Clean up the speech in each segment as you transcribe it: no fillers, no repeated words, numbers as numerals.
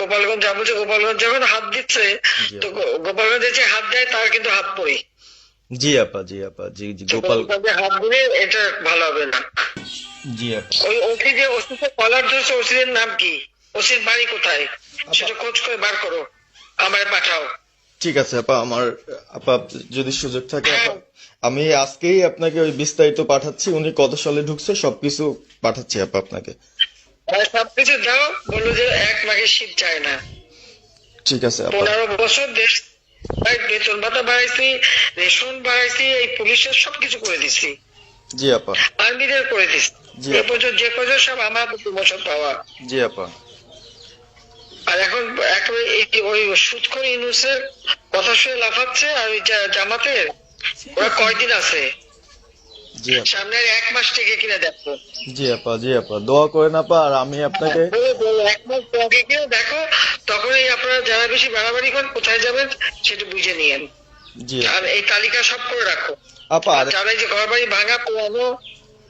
গোপালগঞ্জ যা বলছে, গোপালগঞ্জ যখন হাত দিচ্ছে, জি তো আপা। গোপালগঞ্জে যে হাত দেয় তার কিন্তু হাত পড়ে, জি আপা, জি আপা, জি জি তো গোপাল। গোপালগঞ্জে হাত দিলে এটা ভালো হবে না। জি আপা। ওই ওসি যে ওসিকে কলার ধরছে, ওসির নাম কি, ওসির বাড়ি কোথায়, আপা সেটা খোঁজ করে বার করো, আমায় পাঠাও। ঠিক আছে আপা, আমার আপা যদি সুযোগ থাকে হ্যাঁ, আপা, আমি আজকেই আপনাকে ওই বিস্তারিত পাঠাচ্ছি, উনি কত সালে ঢুকছে সবকিছু পাঠাচ্ছি আপা আপনাকে। সবকিছু দাও, বললো যে এক মাঘের শীত চায় না। ঠিক আছে আপা। 15 বছর দেশ বেতন ভাতা বাড়াইছি, রেশন বাড়াইছি, এই পুলিশের সবকিছু করে দিছি, জি আপা। আর্মিদের করে দিছি। জি এ আপা। পর্যন্ত যে কজন সব আমার প্রমোশন পাওয়া। জি আপা। আর এখন একেবারে ওই সুৎখর ইউনূসের কথা শুনে লাফাচ্ছে, আর ওই জামাতের ওরা কয়দিন আছে, জি আপা। সামনের 1 মাস থেকে কিনা দেখো। জি আপা। জি আপা, দোয়া করেন আপা, আর আমি আপনাকে। বলো, 1 মাস আগে কিনা দেখো, তখনই আপনারা যারা বেশি বাড়াবাড়ি করেন কোথায় যাবেন সেটা বুঝে নিয়েন। জি আর আপা। এই তালিকা সব করে রাখো। আপা আর আর যারা এই যে ঘর বাড়ি ভাঙা পোড়ানো,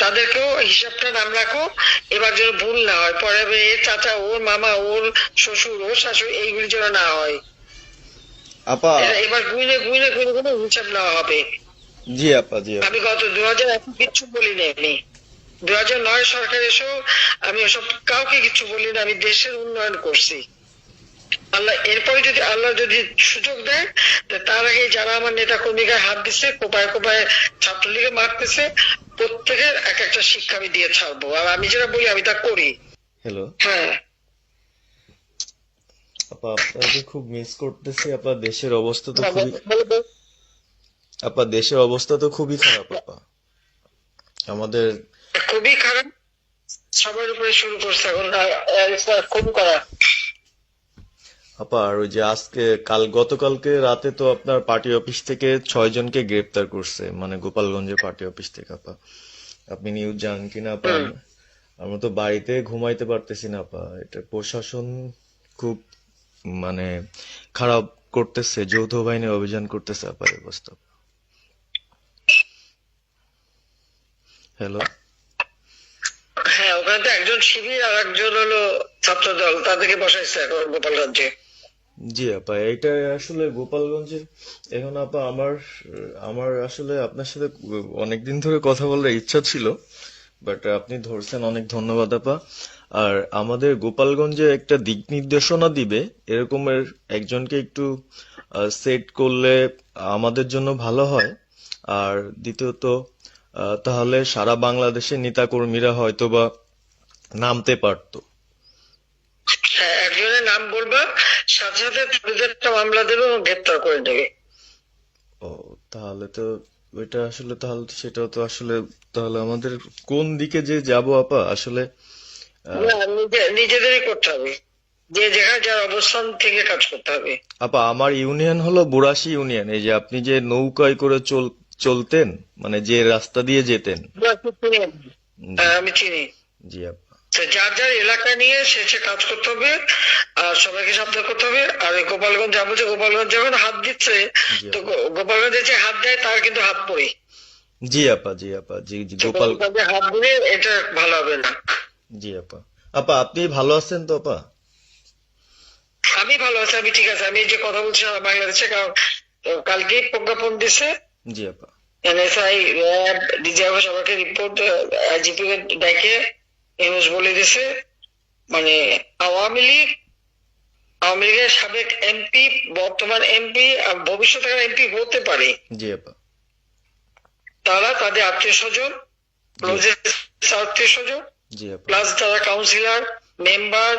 তাদেরকেও হিসাবটা নাম রাখো, এবার যেন ভুল না হয়, পরে আবার এর চাচা, ওর মামা, ওর শ্বশুর, ওর শাশুড়ি, এইগুলি যেন না হয়। আপা। এবার গুইনে গুইনে গুইনে গুইনে হিসাব নেওয়া হবে। জি আপা। জি আপা। আমি গত 2001 কিচ্ছু বলিনি, আমি 2009 সরকার এসেও আমি ওসব কাউকে কিছু বলি না, আমি দেশের উন্নয়ন করছি। আল্লাহ এরপরে যদি আল্লাহ যদি সুযোগ দেয়, তার আগে যারা আমার নেতা কর্মীকে হাত দিচ্ছে, কোপায় কোপায় ছাত্রলীগে মারতেছে, প্রত্যেকের এক একটা শিক্ষা আমি দিয়ে ছাড়বো। আর আমি যেটা বলি আমি তা করি। হ্যালো হ্যাঁ, আপা, আপনাকে খুব মিস করতেছি আপা, দেশের অবস্থা তো খুবই, আপা দেশের অবস্থা তো খুবই খারাপ আপা আমাদের। খুবই খারাপ, সবার উপরে শুরু করছে এখন খুন করা। আপা আর ওই যে আজকে গতকালকে রাতে তো আপনার পার্টি অফিস থেকে 6 জনকে গ্রেপ্তার করছে, মানে গোপালগঞ্জের পার্টি অফিস থেকে আপা। আপনি নিউজ জানেন কিনা আপা? হম, আমরা তো বাড়িতে ঘুমাইতে পারতেছি না আপা, এটা প্রশাসন খুব মানে খারাপ করতেছে, যৌথ বাহিনী অভিযান করতেছে আপা, এই অবস্থা। হ্যালো। হ্যাঁ, ওখানে তো একজন শিবির আর একজন হলো ছাত্র দল, তাদেরকে বসাইছে এখন গোপালগঞ্জে। জি আপা, এইটা আসলে গোপালগঞ্জের। এখন আপা আমার আমার আসলে আপনার সাথে অনেকদিন ধরে কথা বলার ইচ্ছা ছিল, বাট আপনি ধরছেন, অনেক ধন্যবাদ আপা। আর আমাদের গোপালগঞ্জে একটা দিক নির্দেশনা দিবে এরকমের একজনকে একটু সেট করলে আমাদের জন্য ভালো হয়। আর দ্বিতীয়ত তাহলে সারা বাংলাদেশের নেতাকর্মীরা হয়তোবা নামতে পারতো। হ্যাঁ, একজনের নাম বলবা, সাথে সাথে তাদের একটা মামলা দেবে এবং গ্রেপ্তার করে নেবে। ও, তাহলে তো ওইটা আসলে, তাহলে তো সেটাও তো আসলে, তাহলে আমাদের কোন দিকে যে যাব আপা আসলে। আহ, না, নিজেদেরই করতে হবে, যে যেখানে যার অবস্থান থেকে কাজ করতে হবে। আপা আমার ইউনিয়ন হলো বুড়াশি ইউনিয়ন, এই যে আপনি যে নৌকায় করে চলতেন, মানে যে রাস্তা দিয়ে যেতেন। জি। হ্যাঁ, আমি চিনি। জি আপা। তো যার যার এলাকা নিয়ে সে সে কাজ করতে হবে, আর সবাইকে সাবধান করতে হবে। আর এই গোপালগঞ্জ যা বলছে, গোপালগঞ্জ যখন হাত দিচ্ছে, জি তো আপা। গোপালগঞ্জে যে হাত দেয় তার কিন্তু হাত পড়ে, জি আপা। জি আপা। জি জি তো গোপাল। গোপালগঞ্জে হাত দিলে এটা ভালো হবে না। জি আপা। আপা আপনি ভালো আছেন তো আপা? আমি ভালো আছি, আমি ঠিক আছে। আমি এই যে কথা বলছি সারা বাংলাদেশে, কারণ কালকে প্রজ্ঞাপন দিছে, জি আপা। এনএসআই, র্যাব, ডিজিএফ সবাইকে রিপোর্ট, আইজিপি ডেকে এমএস বলে দিছে, মানে আওয়ামী লীগ, আওয়ামী লীগের সাবেক এমপি, বর্তমান এমপি আর ভবিষ্যতে এমপি হতে পারে, জি আপা। তারা তাদের আত্মীয় স্বজন, জি। আত্মীয় স্বজন, জি আপা। প্লাস যারা কাউন্সিলর, মেম্বার,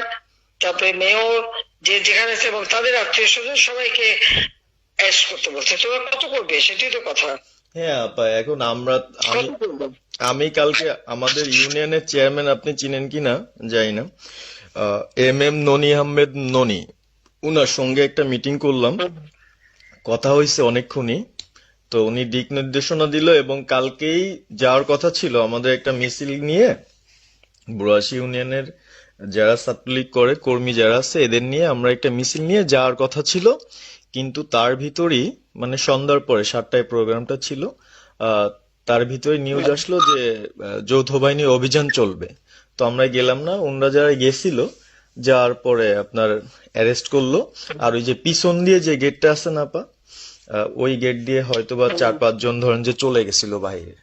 তারপরে মেয়র, যে যেখানে আছে, এবং তাদের আত্মীয় স্বজন সবাইকে অ্যারেস্ট করতে বলছে। তোরা কত করবে সেটাই তো কথা, হ্যাঁ আপা, এখন আমি কত করবে। আমি কালকে আমাদের ইউনিয়নের চেয়ারম্যান, আপনি চিনেন কিনা জানি না, এম ননি আহমেদ ননি, উনার সঙ্গে একটা মিটিং করলাম, কথা হয়েছে অনেকক্ষণই। তো উনি দিক নির্দেশনা দিল, এবং কালকেই যাওয়ার কথা ছিল আমাদের একটা মিছিল নিয়ে, বুড়াশি ইউনিয়নের যারা ছাত্রলীগ করে কর্মী যারা আছে এদের নিয়ে আমরা একটা মিছিল নিয়ে যাওয়ার কথা ছিল। কিন্তু তার ভিতরই, মানে সন্ধ্যার পরে 7টায় প্রোগ্রামটা ছিল, আহ, তার ভিতরে নিউজ আসলো যে যৌথ বাহিনী অভিযান চলবে। তো আমরা গেলাম না, ওনরা যারা গেছিল যাওয়ার পরে আপনার অ্যারেস্ট করলো। আর ওই যে পিছন দিয়ে যে গেটটা আছে না আপা, ওই গেট দিয়ে হয়তোবা 4-5 জন ধরেন যে চলে গেছিল বাইরে,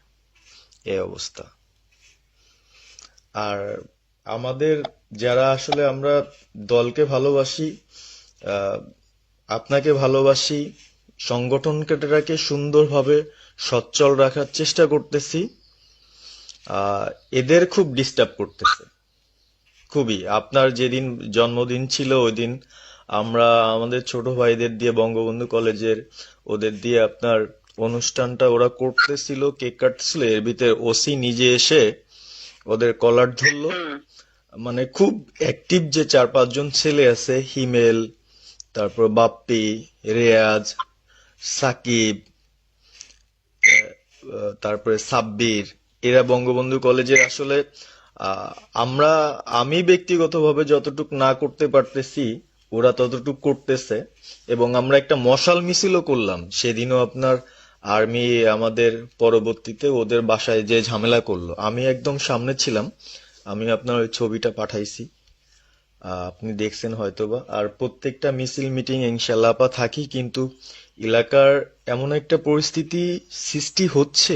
এই অবস্থা। আর আমাদের যারা আসলে আমরা দলকে ভালোবাসি, আহ, আপনাকে ভালোবাসি, সংগঠনটাকে সুন্দরভাবে সচ্ছল রাখার চেষ্টা করতেছি, আহ, এদের খুব ডিস্টার্ব করতেছে খুবই। আপনার যেদিন জন্মদিন ছিল ওই দিন আমরা আমাদের ছোট ভাইদের দিয়ে বঙ্গবন্ধু কলেজের ওদের দিয়ে আপনার অনুষ্ঠানটা ওরা করতেছিল, কেক কাটছিল, এর ভিতরে ওসি নিজে এসে ওদের কলার ধরলো। হুম। মানে খুব অ্যাক্টিভ যে 4-5 জন ছেলে আছে, হিমেল, তারপর বাপ্পি, রেয়াজ, সাকিব, তারপরে সাব্বির, এরা বঙ্গবন্ধু কলেজের আসলে আহ, আমরা আমি ব্যক্তিগতভাবে যতটুক না করতে পারতেছি ওরা ততটুক করতেছে। এবং আমরা একটা মশাল মিছিলও করলাম সেদিনও আপনার আর্মি আমাদের পরবর্তীতে ওদের বাসায় যে ঝামেলা করলো, আমি একদম সামনে ছিলাম। আমি আপনার ওই ছবিটা পাঠাইছি, আপনি দেখছেন হয়তোবা। আর প্রত্যেকটা মিছিল মিটিং ইনশাল্লাহ আপা থাকি, কিন্তু এলাকার এমন একটা পরিস্থিতি সৃষ্টি হচ্ছে,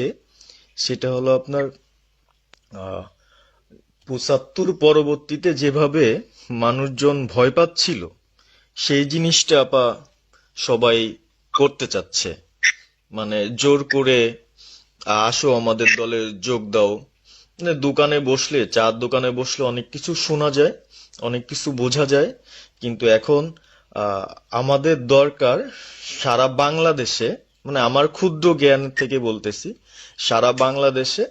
সেটা হলো আপনার 75 পরবর্তীতে যেভাবে মানুষজন ভয় পাচ্ছিল, সেই জিনিসটা আপা সবাই করতে চাচ্ছে। মানে জোর করে আসো আমাদের দলে যোগ দাও। মানে দোকানে বসলে, চার দোকানে বসলে অনেক কিছু শোনা যায়, অনেক কিছু বোঝা যায়, কিন্তু এখন আহ, আমাদের দরকার সারা বাংলাদেশে, মানে আমার ক্ষুদ্র জ্ঞান থেকে বলতেছি, সারা বাংলাদেশে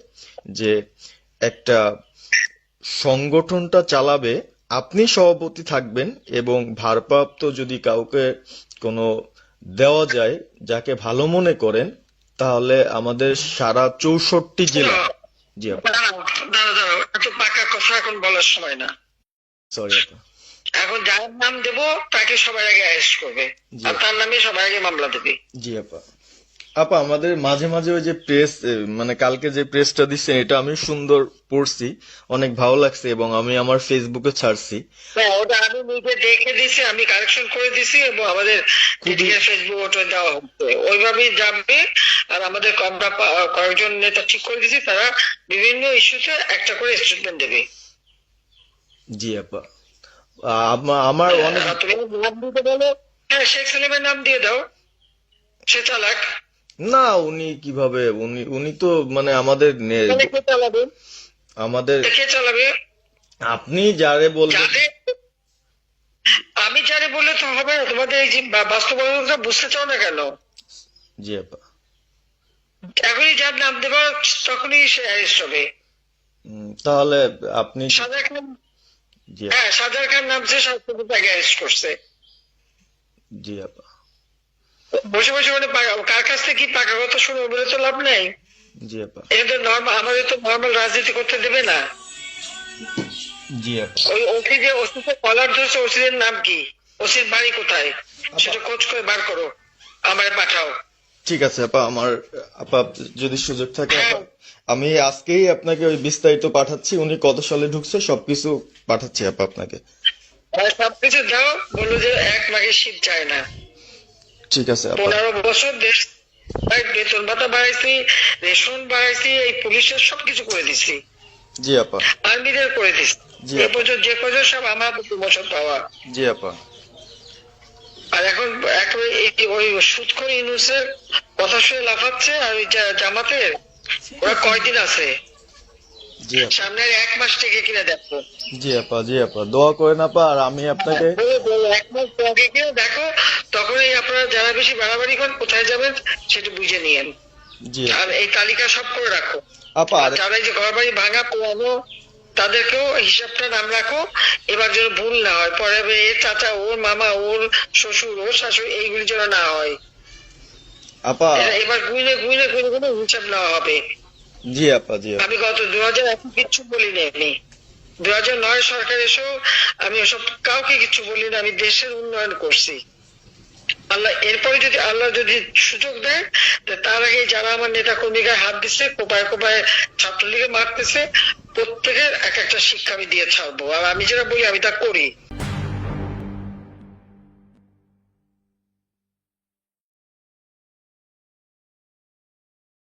যে একটা সংগঠনটা চালাবে, আপনি সভাপতি থাকবেন এবং ভারপ্রাপ্ত যদি কাউকে কোনো দেওয়া যায় যাকে ভালো মনে করেন, তাহলে আমাদের সারা 64 জেলা। জি আপা, দাঁড়াও, দাঁড়াও, দাঁড়াও, এত পাকা কথা এখন বলার সময় না। সরি আপা। এখন যার নাম দেব তাকে সবার আগে অ্যারেস্ট করবে, জি আর আপা। তার নামে সবার আগে মামলা দেবে। জি আপা। আপা আমাদের মাঝে মাঝে ওই যে প্রেস, মানে কালকে যে প্রেসটা দিচ্ছেন এটা আমি সুন্দর পড়ছি, অনেক ভালো লাগছে এবং আমি আমার ফেসবুকে ছাড়ছি। হ্যাঁ, ওটা আমি নিজে দেখে দিছি, আমি কারেকশন করে দিছি এবং আমাদের খুবই ফেসবুক ওটা দেওয়া হচ্ছে, ওইভাবেই যাবে। আর আমাদের আমরা কয়েকজন নেতা ঠিক করে দিছি, তারা বিভিন্ন ইস্যুতে একটা করে স্টেটমেন্ট দেবে। জি আপা। আমার অনেক আর তুমি নাম দিতে বলো, হ্যাঁ শেখ সালিমের নাম দিয়ে দাও, সে চালাক। না, উনি কিভাবে, উনি উনি তো মানে আমাদের তাহলে কে চালাবে? আমাদের কে চালাবে? আপনি যারে বলবেন। যাদের আমি যারে বললে তো হবে না, তোমাদের এই যে বাস্তবতা বুঝতে চাও না কেন? জি আপা। এখনই যার নাম দেবা তখনই সে অ্যারেস্ট হবে। তাহলে আপনি। সাজার খান, জি আপা। হ্যাঁ সাজার খান নামছে, শাস্ত্রী তাকে অ্যারেস্ট করছে। জি আপা। বসে বসে মানে কার কাছ থেকে কি পাকা কথা শুনে বলে তো লাভ নেই। জি আপা। এটা তো নর্মাল, আমাদের তো নর্মাল রাজনীতি করতে দেবে না। জি আপা। ওই ওসি যে ওসিকে কলার ধরছে, ওসির নাম কি, ওসির বাড়ি কোথায়, সেটা খোঁজ করে বার করো, আমারে পাঠাও। ঠিক আছে আপা, আমার আপা যদি সুযোগ থাকে হ্যাঁ, আপা, আমি আজকেই আপনাকে ওই বিস্তারিত পাঠাচ্ছি, উনি কত সালে ঢুকছে সবকিছু পাঠাচ্ছি আপা আপনাকে। সবকিছু দাও, বললো যে এক মাঘে শীত যায় না। ঠিক আছে আপা। 15 বছর দেশ বেতন ভাতা বাড়াইছি, রেশন বাড়াইছি, এই পুলিশের সবকিছু করে দিছি, জি আপা। আর্মিদের করে দিছি। জি এই আপা। পর্যন্ত যে পর্যন্ত সব আমার প্রমোশন পাওয়া। জি আপা। আর এখন একেবারে ওই সুৎখর ইউনুসের কথা শুনে লাফাচ্ছে। আর ওই জামাতের ওরা কয়দিন আছে, জি আপা। সামনের 1 মাস থেকে কিনা দেখো। জি আপা। জি আপা, দোয়া করেন আপা। আর আমি আপনাকে 1 মাস আগে কিনা দেখো, তখনই আপনারা যারা বেশি বাড়াবাড়ি করেন কোথায় যাবেন সেটা বুঝে নিয়েন। জি আর এই তালিকা সব করে রাখো। আপা। আর আর যারা এই যে ঘর বাড়ি ভাঙা পোড়ানো, তাদেরকেও হিসাবটা নাম রাখো, এবার যেন ভুল না হয়, পরে এর চাচা, ওর মামা, ওর শ্বশুর, ওর শাশুড়ি, এইগুলি যেন না হয়। আপা। এবার গুইনে গুইনে গুইনে গুইনে হিসাব নেওয়া হবে। জি আপা। জি আপা। আমি গত 2001 কিচ্ছু বলিনি, আমি 2009 সরকার এসেও আমি ওসব কাউকে কিছু বলি না, আমি দেশের উন্নয়ন করছি। আল্লাহ এরপরে যদি আল্লাহ যদি সুযোগ দেয়, তার আগে যারা আমার নেতা কর্মীকে হাত দিচ্ছে, কোপায় কোপায় ছাত্রলীগে মারতেছে, প্রত্যেকের এক একটা শিক্ষা আমি দিয়ে ছাড়বো। আর আমি যেটা বলি আমি তা করি।